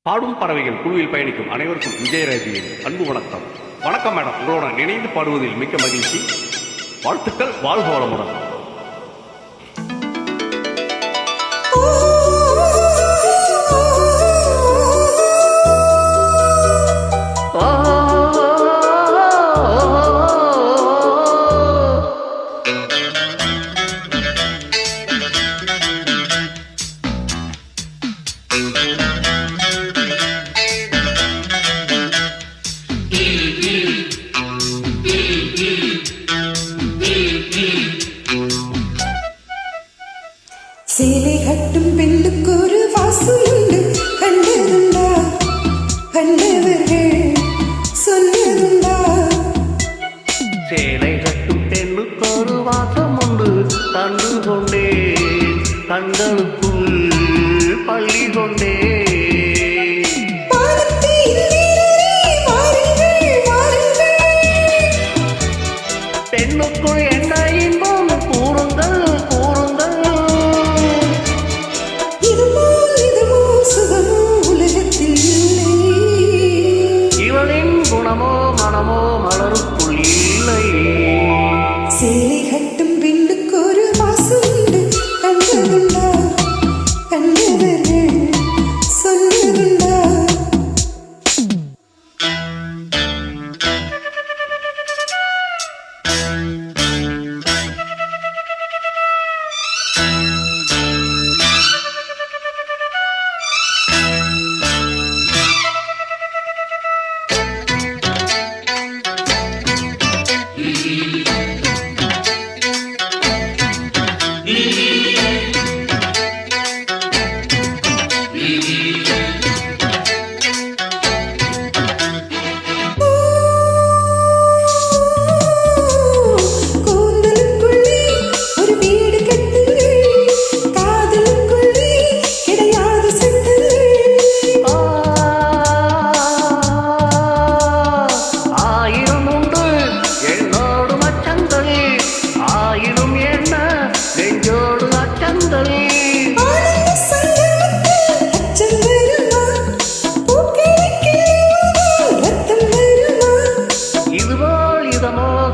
பாடும் பறவைகள் குழுவில் பயணிக்கும் அனைவருக்கும் விஜயராஜியின் அன்பு வணக்கம். வணக்கம் மேடம், உங்களுடன் இணைந்து பாடுவதில் மிக்க மகிழ்ச்சி. வாழ்த்துக்கள், வாழ்க வளமுடன். சேலை கட்டும் பெண்ணுக்கு ஒரு வாசம் உண்டு, கண்டதுண்டா? கண்டவர்கள் சொன்னதுண்டா? சேலை கட்டும் பெண்ணுக்கு ஒரு வாசம் உண்டு, கண்டு கொண்டே கண்களுக்குள் பள்ளி கொண்டே. பெண்ணுக்குள் என்ன இன்பம் கூறுங்கள் கூறுங்கள். இவளின் குணமோ மனமோ மலருக்குள் இல்லை. சேலை கட்டும் பெண்ணுக்கு ஒரு வாசம் உண்டு, கண்டதுண்டா? கண்டவர்கள் சொன்னதுண்டா?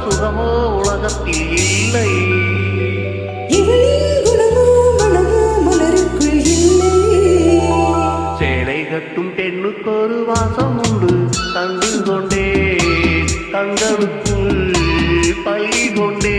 சுகமோ உலகத்தில் இல்லை. இவளின் குணமோ மனமோ மலருக்குள் இல்லை. சேலை கட்டும் பெண்ணுக்கு ஒரு வாசம் உண்டு, கண்டு கொண்டே கண்களுக்குள் பள்ளி கொண்டே.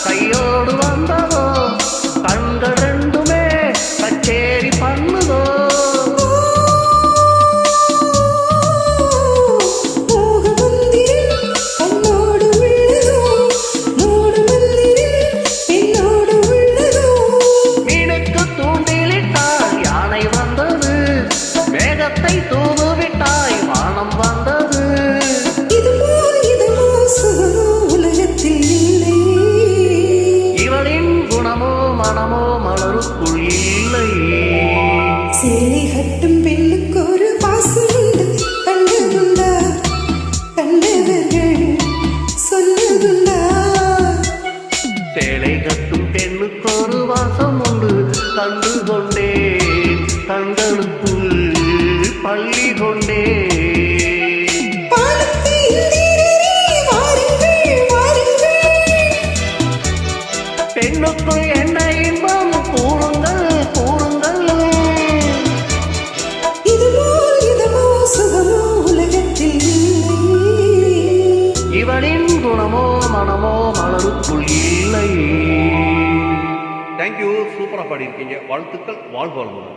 கையோடு வந்ததோ, கண்கள் ரெண்டுமே கச்சேரி பண்ணுதோ. மீனுக்கு தூண்டிலிட்டால் யானை வந்தது, மேகத்தை தூதுவிட்டாய் வானம் வந்தது. இவளின் குணமோ மனமோ மலருக்குள் இல்லை. சேலை கட்டும் பெண்ணுக்கு ஒரு வாசம் உண்டு, கண்டதுண்டா? கண்டவர்கள் சொன்னதுண்டா? சேலை கட்டும் பெண்ணுக்கு ஒரு வாசம் உண்டு, கண்டு கொண்டே கண்களுக்குள் பள்ளி கொண்டே. பெண்ணுக்குள் என்ன இன்பம் கூறுங்கள் கூறுங்கள். இதுவோ சுகமோ உலகத்தில் இல்லை. இவளின் குணமோ மனமோ மலருக்குள் இல்லை. தேங்க்யூ, சூப்பராக பாடியிருக்கீங்க. வாழ்த்துக்கள், வாழ்க வளமுடன்.